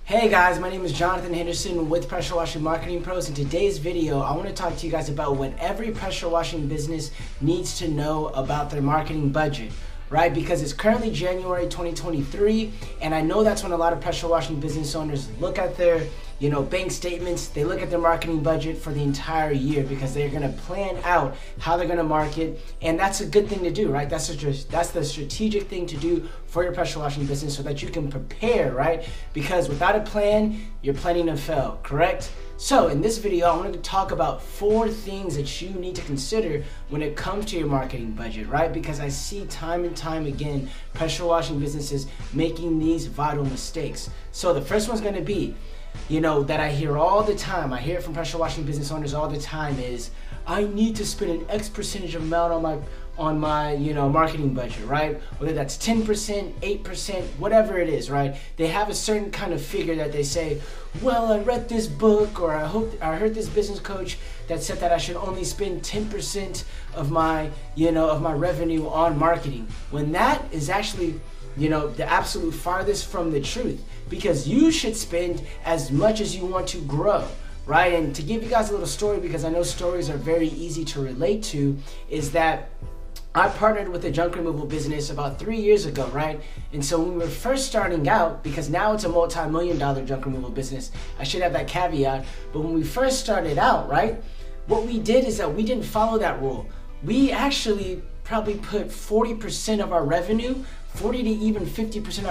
Hey guys, my name is Jonathan Henderson with Pressure Washing Marketing Pros. In today's video, I want to talk to you guys about what every pressure washing business needs to know about their marketing budget, right? Because it's currently January 2023, and I know that's when a lot of pressure washing business owners look at their bank statements. They look at their marketing budget for the entire year because they're going to plan out how they're going to market, and that's a good thing to do, right? That's the strategic thing to do for your pressure washing business so that you can prepare, right? Because without a plan, you're planning to fail, correct? So in this video, I wanted to talk about 4 things that you need to consider when it comes to your marketing budget, right? Because I see time and time again pressure washing businesses making these vital mistakes. So the first one's going to be, that I hear all the time, I hear it from pressure washing business owners all the time, is I need to spend an X percentage amount on my marketing budget, right? Whether that's 10%, 8%, whatever it is, right? They have a certain kind of figure that they say, well, I read this book, or I heard this business coach that said that I should only spend 10% of my revenue on marketing, when that is actually the absolute farthest from the truth, because you should spend as much as you want to grow, right? And to give you guys a little story, because I know stories are very easy to relate to, is that I partnered with a junk removal business about 3 years ago, right? And so when we were first starting out, because now it's a multi-million-dollar junk removal business, I should have that caveat, but when we first started out, right, what we did is that we didn't follow that rule. We actually probably put 40% of our revenue, 40 to even 50%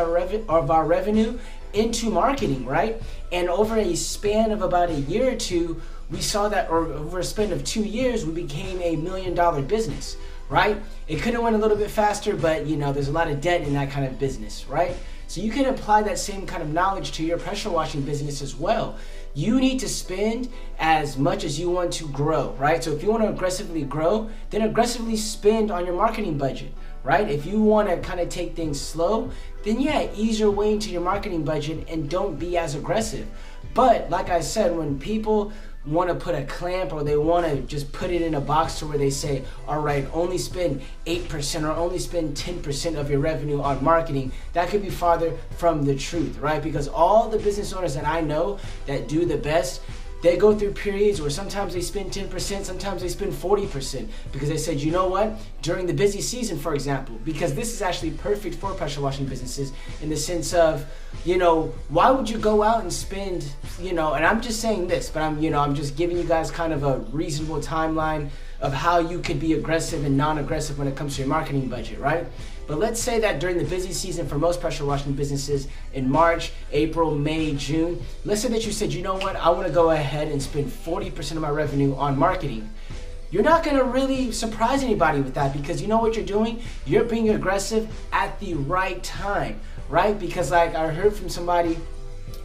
of our revenue into marketing, right? And over a span of about a year or two, we saw that, or over a span of 2 years, we became a $1 million business, right? It could have went a little bit faster, but there's a lot of debt in that kind of business, right? So you can apply that same kind of knowledge to your pressure washing business as well. You need to spend as much as you want to grow, right? So if you want to aggressively grow, then aggressively spend on your marketing budget, right? If you want to kind of take things slow, then ease your way into your marketing budget and don't be as aggressive. But like I said, when people want to put a clamp, or they want to just put it in a box to where they say, all right, only spend 8% or only spend 10% of your revenue on marketing, that could be farther from the truth, right? Because all the business owners that I know that do the best, they go through periods where sometimes they spend 10%, sometimes they spend 40%, because they said, you know what, during the busy season, for example, because this is actually perfect for pressure washing businesses in the sense of, why would you go out and spend, and I'm just saying this, but I'm just giving you guys kind of a reasonable timeline of how you could be aggressive and non-aggressive when it comes to your marketing budget, right? But let's say that during the busy season for most pressure washing businesses in March, April, May, June, let's say that you said, you know what, I want to go ahead and spend 40% of my revenue on marketing. You're not going to really surprise anybody with that, because you know what you're doing? You're being aggressive at the right time, right? Because like I heard from somebody,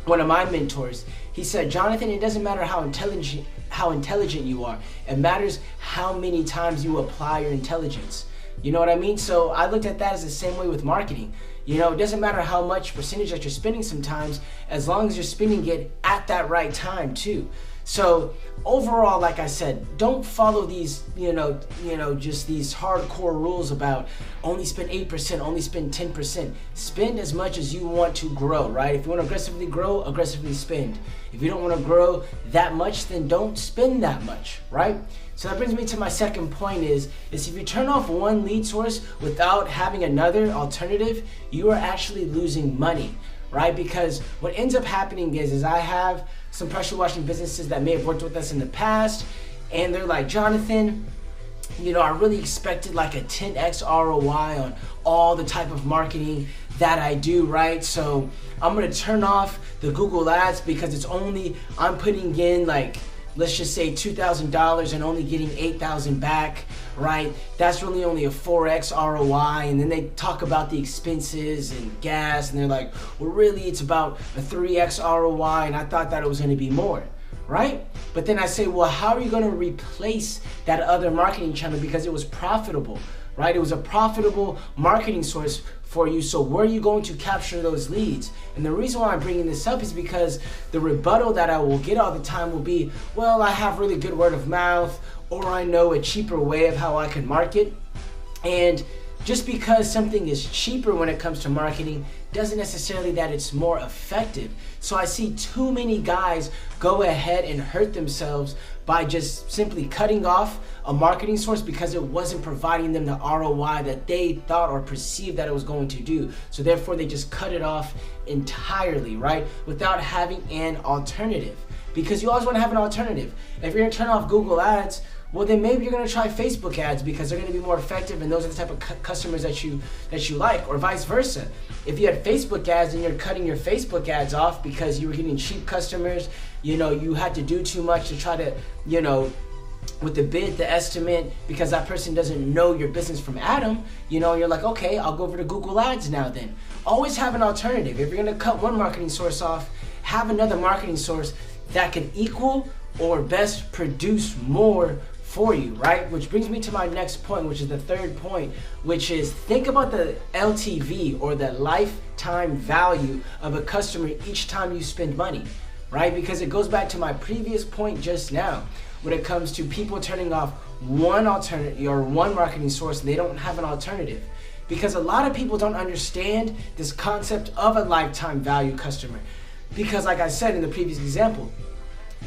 one of my mentors, he said, Jonathan, it doesn't matter how intelligent you are. It matters how many times you apply your intelligence. You know what I mean? So I looked at that as the same way with marketing. It doesn't matter how much percentage that you're spending sometimes, as long as you're spending it at that right time too. So overall, like I said, don't follow these, just these hardcore rules about only spend 8%, only spend 10%. Spend as much as you want to grow, right? If you want to aggressively grow, aggressively spend. If you don't want to grow that much, then don't spend that much, right? So that brings me to my second point is if you turn off one lead source without having another alternative, you are actually losing money, right? Because what ends up happening is I have some pressure washing businesses that may have worked with us in the past, and they're like, Jonathan, I really expected like a 10x ROI on all the type of marketing that I do, right? So I'm gonna turn off the Google ads because I'm putting in like, let's just say $2,000 and only getting $8,000 back, right? That's really only a 4x ROI. And then they talk about the expenses and gas, and they're like, well, really it's about a 3x ROI, and I thought that it was gonna be more, right? But then I say, well, how are you gonna replace that other marketing channel, because it was profitable, right? It was a profitable marketing source for you. So where are you going to capture those leads? And the reason why I'm bringing this up is because the rebuttal that I will get all the time will be, well, I have really good word of mouth, or I know a cheaper way of how I can market. And just because something is cheaper when it comes to marketing doesn't necessarily that it's more effective. So I see too many guys go ahead and hurt themselves by just simply cutting off a marketing source because it wasn't providing them the ROI that they thought or perceived that it was going to do. So therefore they just cut it off entirely, right? Without having an alternative. Because you always want to have an alternative. If you're gonna turn off Google ads, well then maybe you're gonna try Facebook ads because they're gonna be more effective and those are the type of customers that you like, or vice versa. If you had Facebook ads and you're cutting your Facebook ads off because you were getting cheap customers, you had to do too much to try to, with the bid, the estimate, because that person doesn't know your business from Adam, you're like, okay, I'll go over to Google ads now then. Always have an alternative. If you're gonna cut one marketing source off, have another marketing source that can equal or best produce more for you, right? Which brings me to my next point, which is the third point, which is think about the LTV or the lifetime value of a customer each time you spend money, right? Because it goes back to my previous point just now when it comes to people turning off one alternative or one marketing source and they don't have an alternative. Because a lot of people don't understand this concept of a lifetime value customer. Because like I said in the previous example,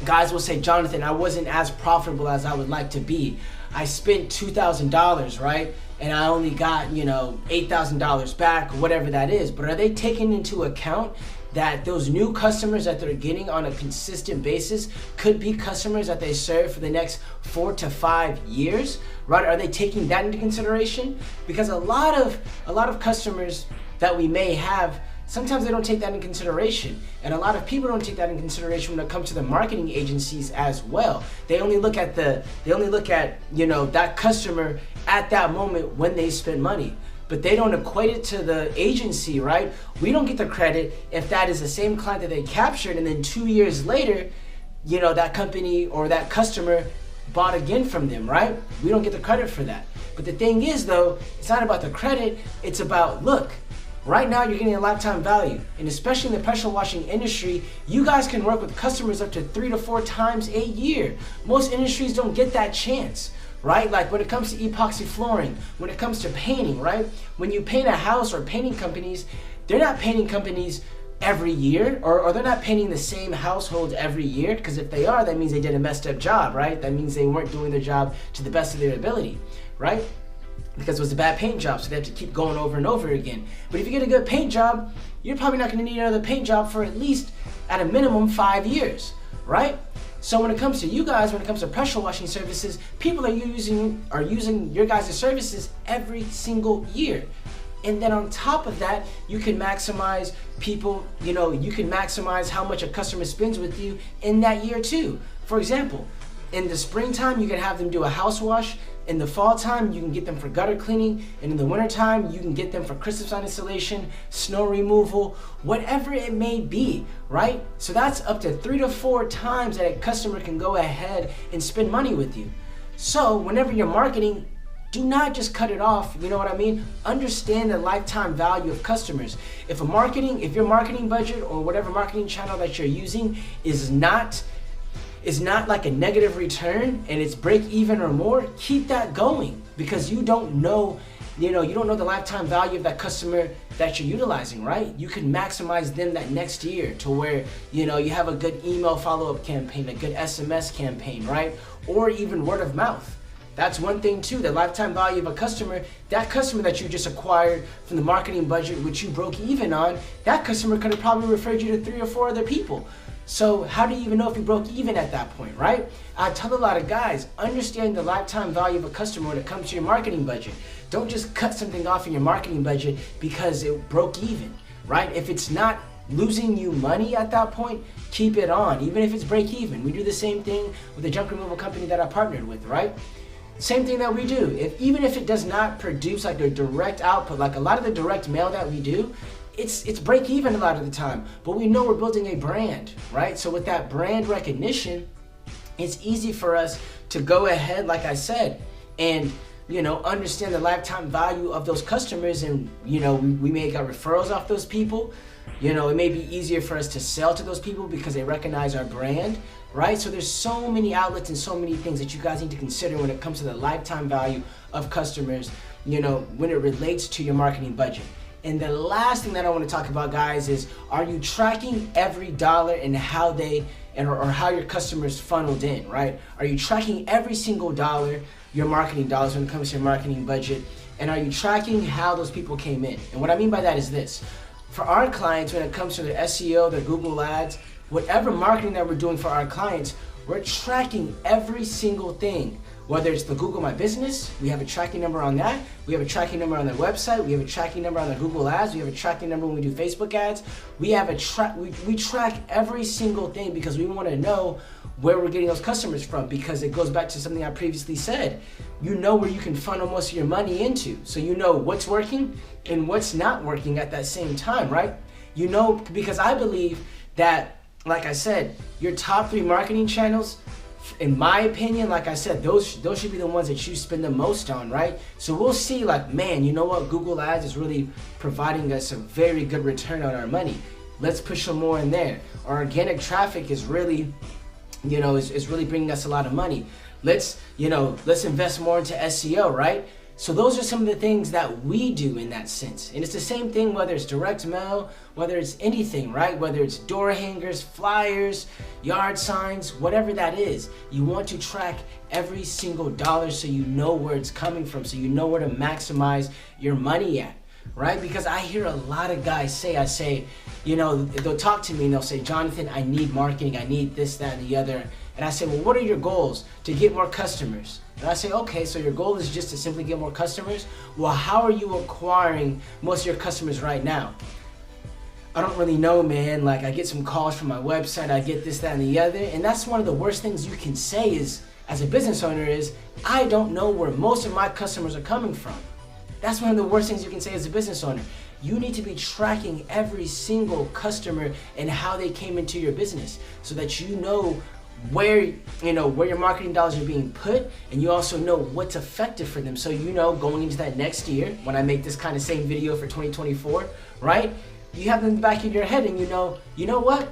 guys will say, Jonathan, I wasn't as profitable as I would like to be. I spent $2,000, right? And I only got, $8,000 back, or whatever that is. But are they taking into account that those new customers that they're getting on a consistent basis could be customers that they serve for the next 4 to 5 years, right? Are they taking that into consideration? Because a lot of customers that we may have, sometimes they don't take that in consideration. And a lot of people don't take that in consideration when it comes to the marketing agencies as well. They only look at that customer at that moment when they spend money. But they don't equate it to the agency, right? We don't get the credit if that is the same client that they captured and then 2 years later, that company or that customer bought again from them, right? We don't get the credit for that. But the thing is though, it's not about the credit, it's about, look, right now you're getting a lifetime value, and especially in the pressure washing industry, you guys can work with customers up to 3 to 4 times a year. Most industries don't get that chance, right? Like when it comes to epoxy flooring, when it comes to painting, right? When you paint a house or painting companies, they're not painting companies every year, or they're not painting the same household every year, because if they are, that means they did a messed up job, right? That means they weren't doing their job to the best of their ability, right? Because it was a bad paint job, so they have to keep going over and over again. But if you get a good paint job, you're probably not gonna need another paint job for at least, at a minimum, 5 years, right? So when it comes to you guys, when it comes to pressure washing services, people are using your guys' services every single year. And then on top of that, you can maximize you can maximize how much a customer spends with you in that year too. For example, in the springtime, you can have them do a house wash. In the fall time, you can get them for gutter cleaning. And in the winter time, you can get them for Christmas sign installation, snow removal, whatever it may be, right? So that's up to 3 to 4 times that a customer can go ahead and spend money with you. So whenever you're marketing, do not just cut it off, you know what I mean? Understand the lifetime value of customers. If your marketing budget or whatever marketing channel that you're using is not like a negative return and it's break even or more, keep that going, because you don't know the lifetime value of that customer that you're utilizing, right? You can maximize them that next year to where, you have a good email follow-up campaign, a good SMS campaign, right? Or even word of mouth. That's one thing too, the lifetime value of a customer, that customer that you just acquired from the marketing budget, which you broke even on, that customer could have probably referred you to 3 or 4 other people. So how do you even know if you broke even at that point, right? I tell a lot of guys, understand the lifetime value of a customer when it comes to your marketing budget. Don't just cut something off in your marketing budget because it broke even, right? If it's not losing you money at that point, keep it on, even if it's break even. We do the same thing with the junk removal company that I partnered with, right? Same thing that we do. Even if it does not produce like a direct output, like a lot of the direct mail that we do, it's break even a lot of the time, but we know we're building a brand, right? So with that brand recognition, it's easy for us to go ahead, like I said, and understand the lifetime value of those customers, and we may get referrals off those people. It may be easier for us to sell to those people because they recognize our brand, right? So there's so many outlets and so many things that you guys need to consider when it comes to the lifetime value of customers, when it relates to your marketing budget. And the last thing that I want to talk about, guys, is are you tracking every dollar and how they or how your customers funneled in, right? Are you tracking every single dollar, your marketing dollars when it comes to your marketing budget? And are you tracking how those people came in? And what I mean by that is this. For our clients, when it comes to their SEO, their Google Ads, whatever marketing that we're doing for our clients, we're tracking every single thing. Whether it's the Google My Business, we have a tracking number on that. We have a tracking number on their website. We have a tracking number on their Google Ads. We have a tracking number when we do Facebook ads. We have we track every single thing because we want to know where we're getting those customers from, because it goes back to something I previously said. You know where you can funnel most of your money into. So you know what's working and what's not working at that same time, right? You know, because I believe that, like I said, your top 3 marketing channels, in my opinion, like I said, those should be the ones that you spend the most on, right? So we'll see, like, man, you know what? Google Ads is really providing us a very good return on our money. Let's push some more in there. Our organic traffic is really, you know, is really bringing us a lot of money. Let's invest more into SEO, right? So those are some of the things that we do in that sense. And it's the same thing whether it's direct mail, whether it's anything, right? Whether it's door hangers, flyers, yard signs, whatever that is. You want to track every single dollar so you know where it's coming from, so you know where to maximize your money at, right? Because I hear a lot of guys say, you know, they'll talk to me and they'll say, Jonathan, I need marketing, I need this, that, and the other. And I say, well, what are your goals? To get more customers. And I say, okay, so your goal is just to simply get more customers? Well, how are you acquiring most of your customers right now? I don't really know, man. Like, I get some calls from my website, I get this, that, and the other. And that's one of the worst things you can say is, as a business owner, is I don't know where most of my customers are coming from. That's one of the worst things you can say as a business owner. You need to be tracking every single customer and how they came into your business so that you know where your marketing dollars are being put, and you also know what's effective for them. So you know, going into that next year, when I make this kind of same video for 2024, right? You have them in the back of your head and you know what?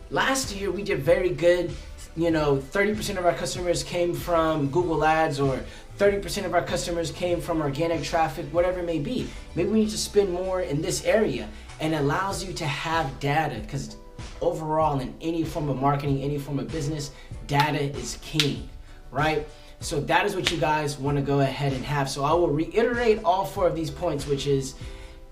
Last year we did very good. 30% of our customers came from Google Ads, or 30% of our customers came from organic traffic, whatever it may be. Maybe we need to spend more in this area, and it allows you to have data, because overall in any form of marketing, any form of business, data is king, right? So that is what you guys want to go ahead and have. So I will reiterate all 4 of these points, which is,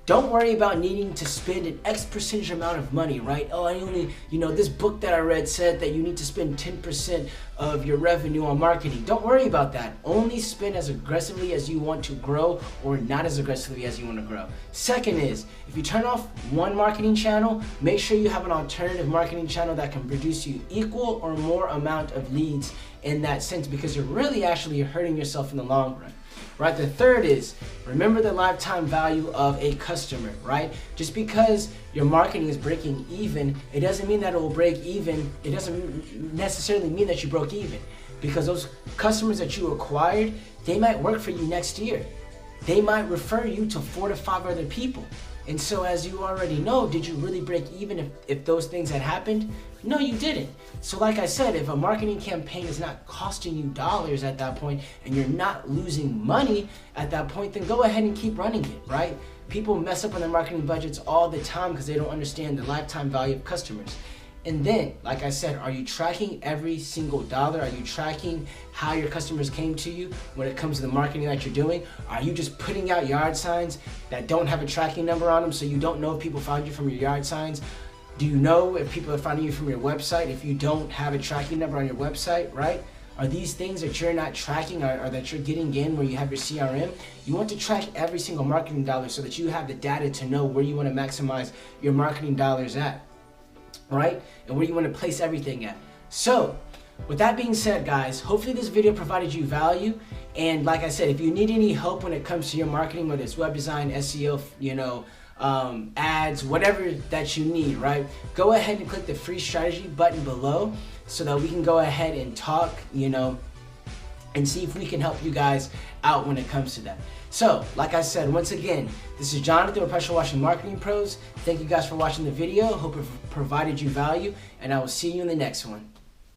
don't worry about needing to spend an X percentage amount of money, right? Oh, I only, this book that I read said that you need to spend 10% of your revenue on marketing. Don't worry about that. Only spend as aggressively as you want to grow, or not as aggressively as you want to grow. Second is, if you turn off one marketing channel, make sure you have an alternative marketing channel that can produce you equal or more amount of leads in that sense, because you're really actually hurting yourself in the long run. Right? The third is, remember the lifetime value of a customer, right? Just because your marketing is breaking even, it doesn't mean that it will break even. It doesn't necessarily mean that you broke even, because those customers that you acquired, they might work for you next year. They might refer you to 4 to 5 other people. And so, as you already know, did you really break even if those things had happened? No, you didn't. So like I said, if a marketing campaign is not costing you dollars at that point, and you're not losing money at that point, then go ahead and keep running it, right? People mess up on their marketing budgets all the time because they don't understand the lifetime value of customers. And then, like I said, are you tracking every single dollar? Are you tracking how your customers came to you when it comes to the marketing that you're doing? Are you just putting out yard signs that don't have a tracking number on them, so you don't know if people found you from your yard signs? Do you know if people are finding you from your website if you don't have a tracking number on your website, right? Are these things that you're not tracking, or that you're getting in where you have your CRM? You want to track every single marketing dollar so that you have the data to know where you want to maximize your marketing dollars at, right? And where you want to place everything at. So, with that being said, guys, hopefully this video provided you value. And like I said, if you need any help when it comes to your marketing, whether it's web design, SEO, ads, whatever that you need, right? Go ahead and click the free strategy button below so that we can go ahead and talk, and see if we can help you guys out when it comes to that. So, like I said, once again, this is Jonathan with Pressure Washing Marketing Pros. Thank you guys for watching the video. Hope it provided you value, and I will see you in the next one.